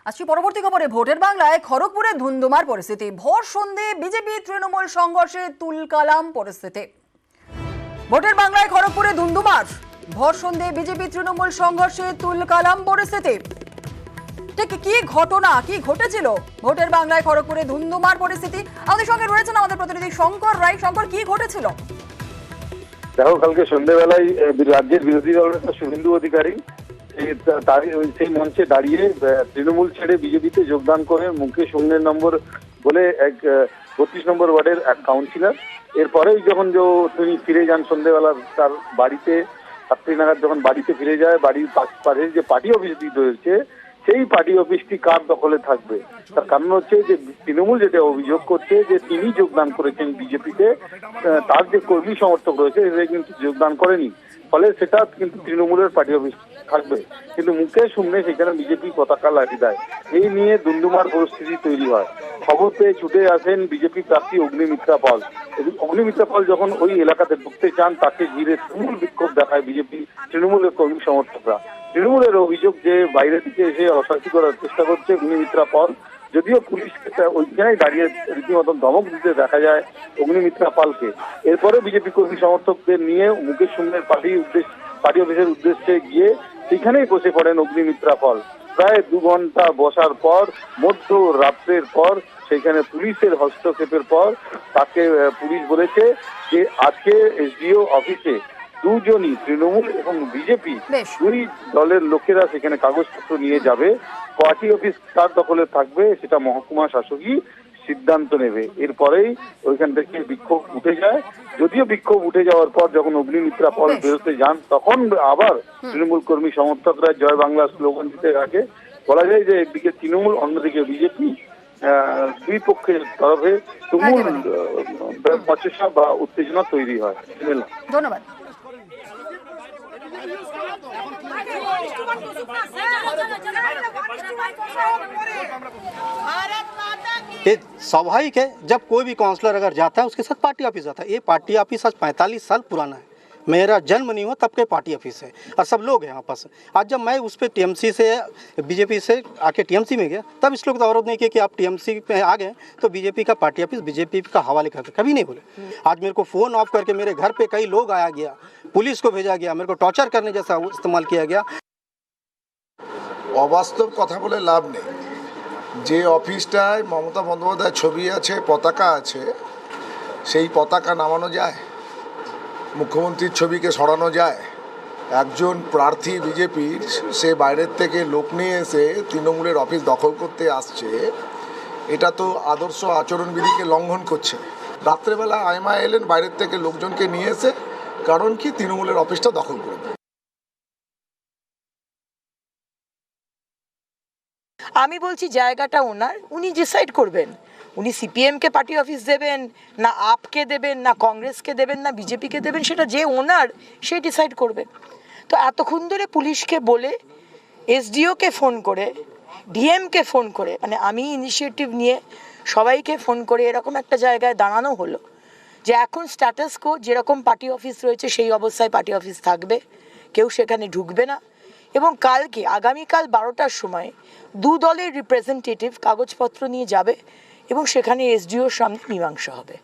আসছি পরবর্তী খবরে। ভোটের বাংলায় খড়গপুরে ধুন্ধুমার পরিস্থিতি। ভোর সন্ধে বিজেপি তৃণমূল সংঘর্ষে তুলকালাম পরিস্থিতি। ভোটের বাংলায় খড়গপুরে ধুন্ধুমার। ভোর সন্ধে বিজেপি তৃণমূল সংঘর্ষে তুলকালাম পরিস্থিতি। ঠিক কি ঘটনা, কি ঘটেছিল ভোটের বাংলায় খড়গপুরে ধুন্ধুমার পরিস্থিতি? আমাদের সঙ্গে রয়েছেন আমাদের প্রতিনিধি শঙ্কর রায়। শঙ্কর, কি ঘটেছিল? দেখো, কালকে সন্ধ্যেবেলায় রাজ্যের বিরোধী দলের নেতা শুভেন্দু অধিকারী সেই মঞ্চে দাঁড়িয়ে তৃণমূল ছেড়ে বিজেপিতে যোগদান করে মুকেশ অগ্নির নম্বর বলে এক 32 নম্বর ওয়ার্ডের এক কাউন্সিলর। এরপরেই যখন তিনি ফিরে যান সন্ধ্যেবেলা তার বাড়িতে, রাত্রি নাগাদ যখন বাড়িতে ফিরে যায়, বাড়ির পাশে যে পার্টি অফিস রয়েছে সেই পার্টি অফিসটি কার দখলে থাকবে? তার কারণ হচ্ছে যে তৃণমূল যেটা অভিযোগ করছে যে তিনি যোগদান করেছেন বিজেপিতে, তার যে কর্মী সমর্থক রয়েছে এরা কিন্তু যোগদান করেনি, ফলে সেটা কিন্তু তৃণমূলের পার্টি অফিস থাকবে। কিন্তু মুকেশ শুনলে সেখানে বিজেপি পতাকা লাগিয়ে দেয়। এই নিয়ে দুন্দুমার পরিস্থিতি তৈরি হয়। খবর পেয়ে ছুটে আসেন বিজেপি প্রার্থী অগ্নিমিত্রা পাল। অগ্নিমিত্রা পাল যখন ওই এলাকাতে ঢুকতে চান তাকে ঘিরে তুমুল বিক্ষোভ দেখায় বিজেপি তৃণমূলের কর্মী সমর্থকরা। তৃণমূলের অভিযোগ যে বাইরে থেকে এসে অশান্তি করার চেষ্টা করছে অগ্নিমিত্রা পাল। যদিও পুলিশ ওইখানেই দাঁড়িয়ে রীতিমতন ধমক দিতে দেখা যায় অগ্নিমিত্রা পালকে। এরপরে বিজেপি কর্মী সমর্থকদের নিয়ে মুকেশ সুমনের পার্টি অফিসের উদ্দেশ্যে গিয়ে সেখানেই বসে পড়েন অগ্নিমিত্রা পাল। প্রায় 2 ঘন্টা বসার পর, মধ্য রাত্রের পর, সেখানে পুলিশের হস্তক্ষেপের পর তাকে পুলিশ বলেছে যে আজকে এসডিও অফিসে দুজনই তৃণমূল এবং বিজেপি দুই দলের লোকেরা সেখানে কাগজপত্র নিয়ে যাবে। পার্টি অফিস কার দখলে থাকবে সেটা মহকুমা শাসকই সিদ্ধান্ত নেবে। এরপরেই ওইখান থেকে বিক্ষোভ উঠে যায়। যদিও বিক্ষোভ উঠে যাওয়ার পর যখন অগ্নিমিত্রা পাল বেরোতে যান তখন আবার তৃণমূল কর্মী সমর্থকরা জয় বাংলা স্লোগান দিতে থাকে। বলা যায় যে একদিকে তৃণমূল, অন্যদিকে বিজেপি, দুই পক্ষের তরফে তুমুল বচসা বা উত্তেজনা তৈরি হয়। ধন্যবাদ। ये स्वाभाविक है, जब कोई भी काउंसलर अगर जाता है उसके साथ पार्टी ऑफिस जाता है। ये पार्टी ऑफिस आज 45 साल पुराना है। मेरा जन्म नहीं हुआ तब के पार्टी ऑफिस है और सब लोग हैं आपस। आज जब मैं उस पर टीएमसी से बीजेपी से आके टीएमसी में गया तब इस लोग तो अवरोध नहीं किया कि आप टीएमसी में आ गए तो बीजेपी का पार्टी ऑफिस बीजेपी का हवाले करते, कभी नहीं बोले। आज मेरे को फ़ोन ऑफ करके मेरे घर पे कई लोग आया गया, पुलिस को भेजा गया, मेरे को टॉर्चर करने जैसा इस्तेमाल किया गया। অবাস্তব কথা বলে লাভ নেই। যে অফিসটায় মমতা বন্দ্যোপাধ্যায়ের ছবি আছে, পতাকা আছে, সেই পতাকা নামানো যায়? মুখ্যমন্ত্রীর ছবিকে সরানো যায়? একজন প্রার্থী বিজেপির, সে বাইরের থেকে লোক নিয়ে এসে তৃণমূলের অফিস দখল করতে আসছে, এটা তো আদর্শ আচরণবিধিকে লঙ্ঘন করছে। রাত্রেবেলা আইমা এলেন বাইরের থেকে লোকজনকে নিয়ে এসে, কারণ কি তৃণমূলের অফিসটা দখল করবে। আমি বলছি জায়গাটা ওনার, উনি ডিসাইড করবেন। উনি সিপিএমকে পার্টি অফিস দেবেন না আপকে দেবেন না কংগ্রেসকে দেবেন না বিজেপিকে দেবেন, সেটা যে ওনার সে ডিসাইড করবেন। তো এতক্ষণ ধরে পুলিশকে বলে, এসডিওকে ফোন করে, ডিএমকে ফোন করে, মানে আমি ইনিশিয়েটিভ নিয়ে সবাইকে ফোন করে এরকম একটা জায়গায় দাঁড়ানো হলো যে এখন স্ট্যাটাস কো যেরকম পার্টি অফিস রয়েছে সেই অবস্থায় পার্টি অফিস থাকবে, কেউ সেখানে ঢুকবে না। এবং কালকে আগামীকাল 12টার সময় 2 দলের রিপ্রেজেন্টেটিভ কাগজপত্র নিয়ে যাবে এবং সেখানে এসডিওর সামনে মীমাংসা হবে।